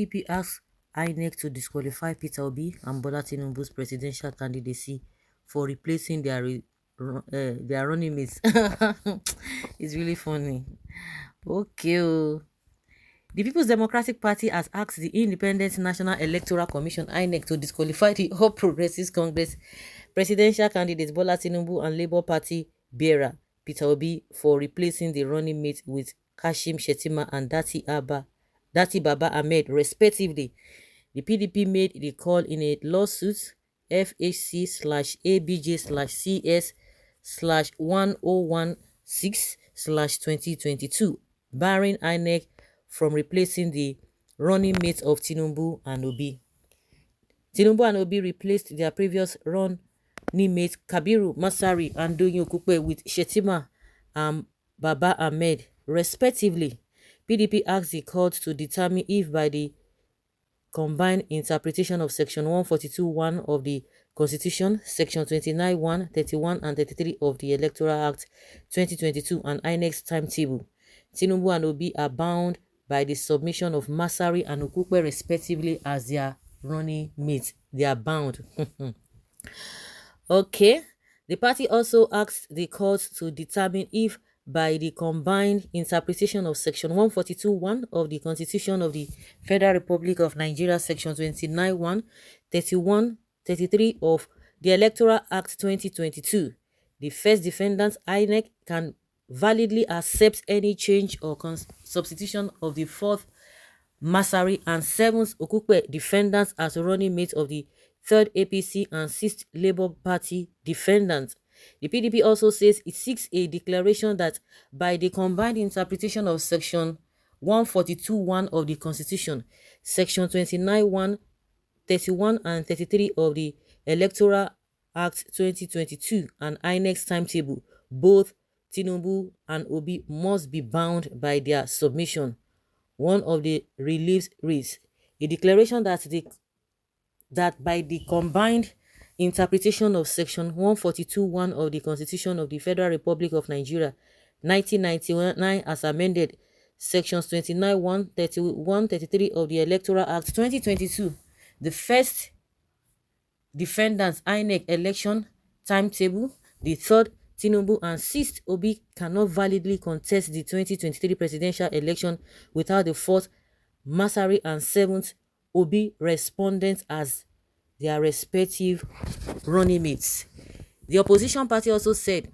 PDP asked INEC to disqualify Peter Obi and Bola Tinubu's presidential candidacy for replacing their running mates. It's really funny. Okay. The People's Democratic Party has asked the Independent National Electoral Commission (INEC) to disqualify the All Progressives Congress presidential candidates Bola Tinubu and Labour Party bearer Peter Obi for replacing the running mate with Kashim Shettima and Dati Baba Ahmed, respectively. The PDP made the call in a lawsuit FHC/ABJ/CS/1016/2022, barring INEC from replacing the running mates of Tinubu and Obi. Tinubu and Obi replaced their previous running mates Kabiru Masari and Doyin Okupe with Shettima and Baba Ahmed, respectively. PDP asked the court to determine if by the combined interpretation of Section 142(1) of the Constitution, Section 29(1), 31 and 33 of the Electoral Act 2022 and INEC's timetable, Tinubu and Obi are bound by the submission of Masari and Okupe respectively as their running mates. They are bound. Okay. The party also asked the court to determine if by the combined interpretation of Section 142(1) of the Constitution of the Federal Republic of Nigeria, Section 29(1), 31, 33 of the Electoral Act 2022, the first defendant, INEC, can validly accept any change or substitution of the fourth, Masari, and seventh, Okupe, defendants as running mates of the third APC and sixth Labour Party defendants. The PDP also says it seeks a declaration that by the combined interpretation of Section 142(1) of the Constitution, Section 29(1), 31 and 33 of the Electoral Act 2022 and INEC's timetable, both Tinubu and Obi must be bound by their submission. One of the reliefs reads, a declaration that by the combined interpretation of Section 142(1) of the Constitution of the Federal Republic of Nigeria, 1999 as amended, Sections 29(1), 31, 33 of the Electoral Act 2022, the first defendants INEC election timetable, the third Tinubu and sixth Obi cannot validly contest the 2023 presidential election without the fourth Masari and seventh Obi respondents as their respective running mates. The opposition party also said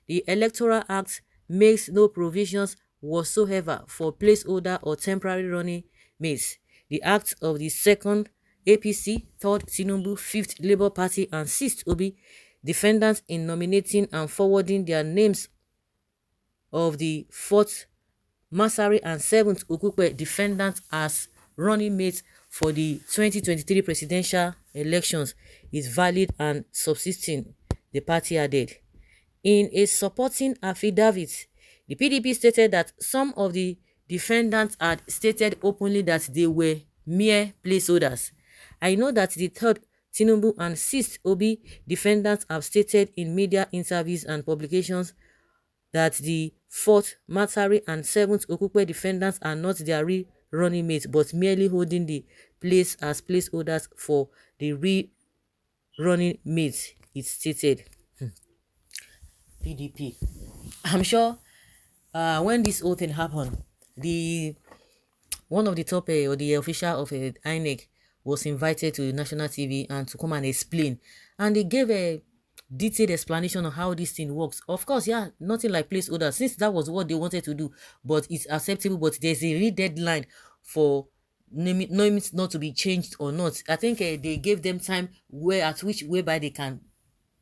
the Electoral Act makes no provisions whatsoever for placeholder or temporary running mates. The act of the second APC, third Tinubu, fifth Labour Party and sixth Obi defendants in nominating and forwarding their names of the fourth Masari and seventh Okupe defendants as running mates for the 2023 presidential elections is valid and subsisting, the party added. In a supporting affidavit, the PDP stated that some of the defendants had stated openly that they were mere placeholders. I know that the third Tinubu and sixth Obi defendants have stated in media interviews and publications that the fourth Masari and seventh Okupe defendants are not their real running mates but merely holding the place as placeholders for the real running mates, it stated. PDP. I'm sure when this whole thing happened, one of the top or the official of INEC was invited to national TV and to come and explain, and they gave a detailed explanation of how this thing works. Of course, yeah, nothing like placeholder since that was what they wanted to do, but it's acceptable. But there's a real deadline for names not to be changed or not. I think they gave them time whereby they can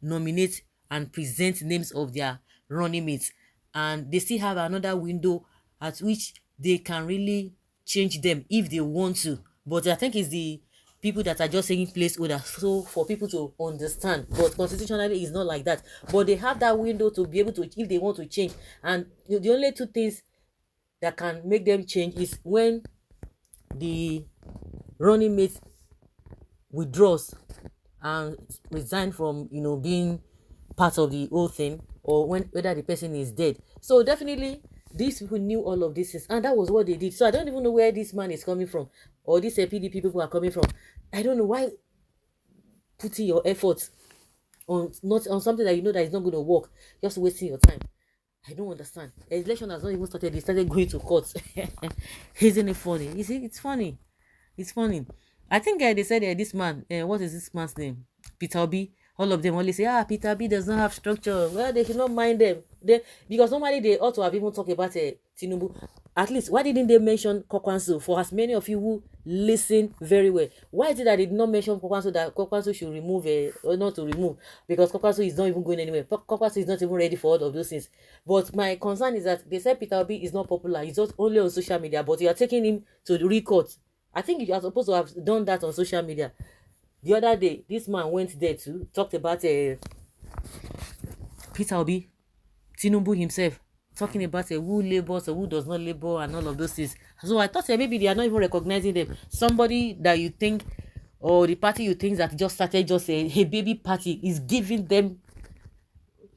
nominate and present names of their running mates, and they still have another window at which they can really change them if they want to. But I think it's the people that are just saying placeholder, so for people to understand. But constitutionally it's not like that, but they have that window to be able to, if they want to change. And the only two things that can make them change is when the running mate withdraws and resign from being part of the whole thing, or whether the person is dead. So definitely These people knew all of these things, and that was what they did. So I don't even know where this man is coming from, or these PDP people are coming from. I don't know why putting your efforts on not on something that you know that is not going to work, just wasting your time. I don't understand. The election has not even started. They started going to court. Isn't it funny? You see, it's funny. It's funny. I think they said this man, what is this man's name? Peter Obi. All of them only say, Peter Obi does not have structure. Well, they should not mind them. Because normally they ought to have even talked about Tinubu. At least, why didn't they mention Kokwansu? For as many of you who listen very well, why is it that they did not mention Kokwansu, that Kokwansu should remove, or not to remove? Because Kokwansu is not even going anywhere. Kokwansu is not even ready for all of those things. But my concern is that they said Peter Obi is not popular. He's just only on social media, but you are taking him to the record. I think you are supposed to have done that on social media. The other day, this man went there to talked about Peter Obi, Tinubu himself, talking about who labors or who does not labor and all of those things. So I thought maybe they are not even recognizing them. Somebody that you think, or the party you think that just started just a baby party is giving them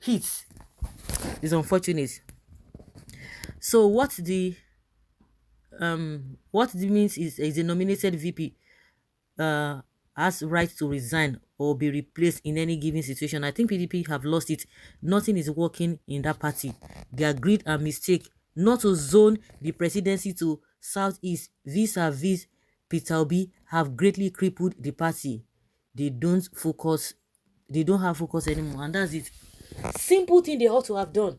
hits. It's unfortunate. So what the means is a nominated VP has right to resign or be replaced in any given situation. I think PDP have lost it. Nothing is working in that party. Their greed and mistake not to zone the presidency to Southeast vis-a-vis Peter Obi have greatly crippled the party. They don't have focus anymore, and that's it. Simple thing they ought to have done.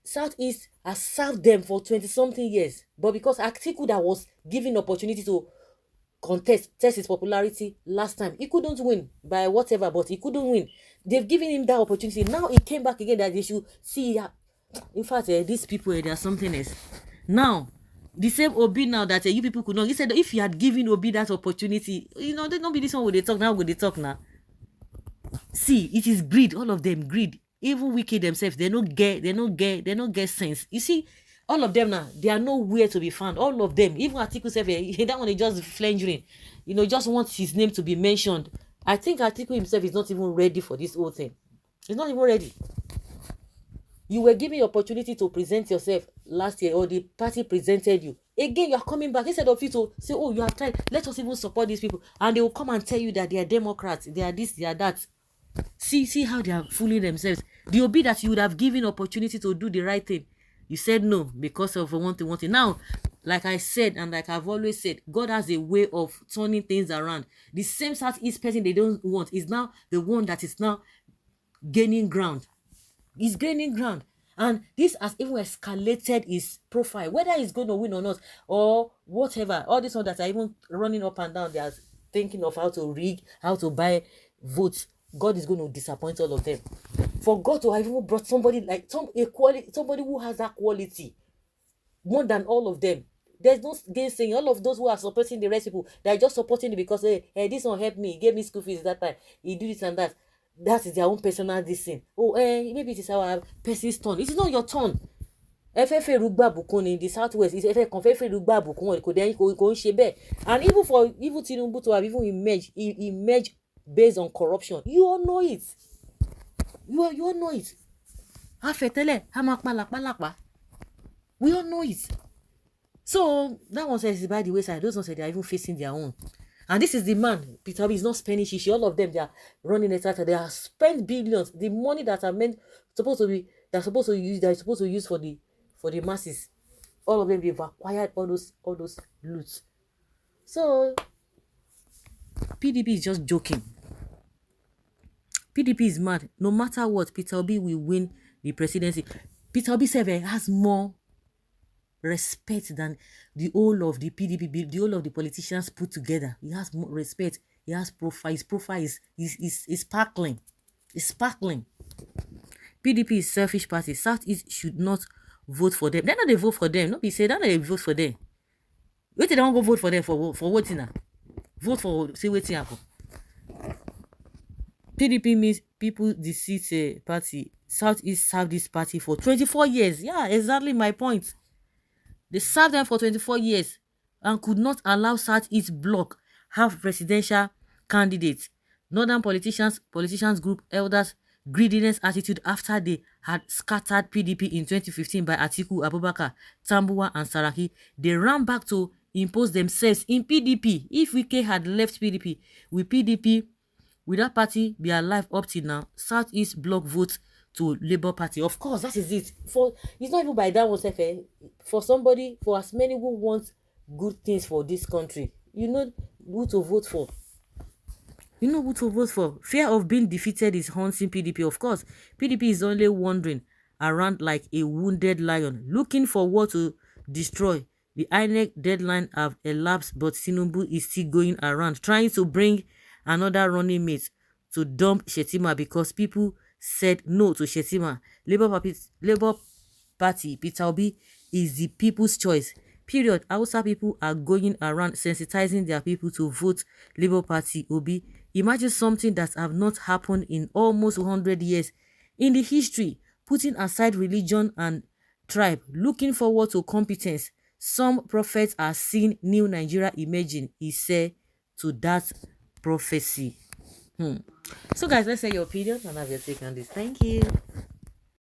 Southeast has served them for 20-something years, but because Atiku that was given opportunity to test his popularity last time, he couldn't win by whatever, but he couldn't win. They've given him that opportunity. Now he came back again that they should see. In fact, these people, they are something else. Now, the same Obi now that you people could not. He said if you had given Obi that opportunity, they don't be this one. Would they talk now? Would they talk now? See, it is greed. All of them greed. Even wicked themselves, they don't get sense. You see, all of them now, they are nowhere to be found. All of them, even Atiku self, that one is just flanging, just wants his name to be mentioned. I think Atiku himself is not even ready for this whole thing. He's not even ready. You were given the opportunity to present yourself last year, or the party presented you. Again, you are coming back. Instead of you to say, oh, you have tried, let us even support these people. And they will come and tell you that they are Democrats, they are this, they are that. See how they are fooling themselves. The Obi that you would have given opportunity to do the right thing, you said no because of one thing. Now, like I said, and like I've always said, God has a way of turning things around. The same Southeast person they don't want is now the one that is now gaining ground. He's gaining ground. And this has even escalated his profile, whether he's going to win or not, or whatever. All these ones that are even running up and down, they are thinking of how to rig, how to buy votes. God is going to disappoint all of them. For God to have even brought somebody like somebody who has that quality more than all of them. There's no gainsaying. All of those who are supporting the rest people, they're just supporting it because hey, this one helped me, he gave me school fees that time, he did this and that. That is their own personal thing. Oh, maybe it is our person's turn. It is not your turn. Fẹ́fẹ́ rúgbà bùkún in the southwest is fẹ́fẹ́ rúgbà bùkún kò ń ṣe bẹ́ẹ̀. And even Tinubu to have even emerged based on corruption, you all know it. You all know it. Afẹ́tẹ́lẹ̀ a máa palàpalàpà. We all know it. So that one says by the wayside. Those ones say they are even facing their own. And this is the man. Peter Obi is not spending shishi. All of them, they are running it out. They are spent billions. The money that are supposed to use for the masses. All of them, they've acquired all those loots. So PDP is just joking. PDP is mad. No matter what, Peter Obi will win the presidency. Peter Obi has more respect than the whole of the PDP, the whole of the politicians put together. He has more respect. He has profile. His profile is sparkling. It's sparkling. PDP is selfish party. Southeast should not vote for them. They're not they vote for them. No, be say that they vote for them. Wait, they don't go vote for them for what now? Vote for say waiting happen. PDP means people deceit party. Southeast served this party for 24 years. Yeah, exactly my point. They served them for 24 years and could not allow Southeast bloc have presidential candidates. Northern politicians group elders greediness attitude after they had scattered PDP in 2015 by Atiku Abubakar, Tambuwa and Saraki. They ran back to impose themselves in PDP. If Wike had left PDP, with PDP, will that party be alive up till now? Southeast bloc vote to Labour Party. Of course, that is it. For it's not even by that one, sef, for somebody, for as many who want good things for this country, you know who to vote for. You know who to vote for. Fear of being defeated is haunting PDP. Of course, PDP is only wandering around like a wounded lion, looking for what to destroy. The INEC deadline have elapsed, but Tinubu is still going around trying to bring another running mate to dump Shetima because people said no to Shetima. Labour Party, Peter Obi, is the people's choice. Period. Hausa people are going around sensitizing their people to vote Labour Party Obi. Imagine something that have not happened in almost 100 years in the history, putting aside religion and tribe, looking forward to competence. Some prophets are seeing new Nigeria emerging, he said to that prophecy. So guys, let's say your opinion and have your take on this. Thank you.